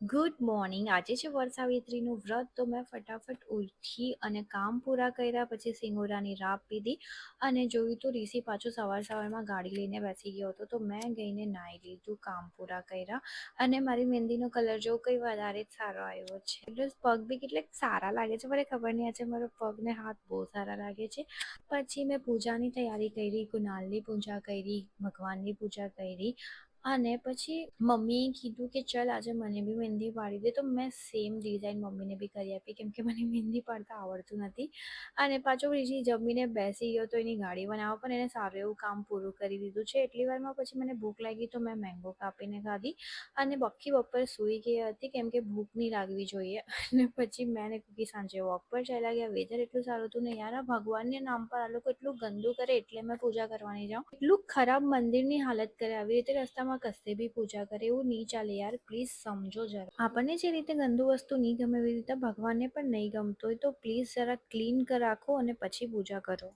Good morning. આજે છે વરસાવિત્રીનું વ્રત, તો મેં ફટાફટ ઉઠી અને કામ પૂરા કર્યા. પછી સિંગોરાની રાબ પીધી અને જોયું તો ઋષિ પાછું સવારમાં ગાડી લઈને બેસી ગયો હતો. તો મેં ગઈને નાહી લીધું, કામ પૂરા કર્યા અને મારી મહેંદીનો કલર જો કંઈ વધારે જ સારો આવ્યો છે. એટલે પગ બી કેટલાક સારા લાગે છે, મને ખબર નહીં, આજે મારો પગ ને હાથ બહુ સારા લાગે છે. પછી મેં પૂજાની તૈયારી કરી, કુનાલની પૂજા કરી, ભગવાનની પૂજા કરી અને પછી મમ્મીએ કીધું કે ચલ આજે મને બી મહેંદી પાડી દે. તો મેં સેમ ડિઝાઇન મમ્મીને બી કરી આપી, કેમ કે મને મહેંદી પાડતા આવડતું નથી. અને પાછો વીજી જમીને બેસી ગયો તો એની ગાડી બનાવવા, પણ એને સારું એવું કામ પૂરું કરી દીધું છે. એટલી વારમાં પછી મને ભૂખ લાગી તો મેં મેંગો કાપીને ખાધી અને બપોર સૂઈ ગઈ હતી, કેમ કે ભૂખ નહીં લાગવી જોઈએ. અને પછી મેં ને કુકી સાંજે વોક પર ચાલ્યા ગયા. વેધર એટલું સારું હતું ને યાર, આ ભગવાનના નામ પર આ લોકો એટલું ગંદુ કરે એટલે મેં પૂજા કરવાની જાઉં. એટલું ખરાબ મંદિરની હાલત કરે, આવી રીતે રસ્તામાં કશે બી પૂજા કરે એવું નહીં ચાલે યાર, પ્લીઝ સમજો જરા. આપણને જે રીતે ગંદુ વસ્તુ નહીં ગમે એવી રીતે ભગવાનને પણ નહીં ગમતો હોય, તો પ્લીઝ જરા ક્લીન રાખો અને પછી પૂજા કરો.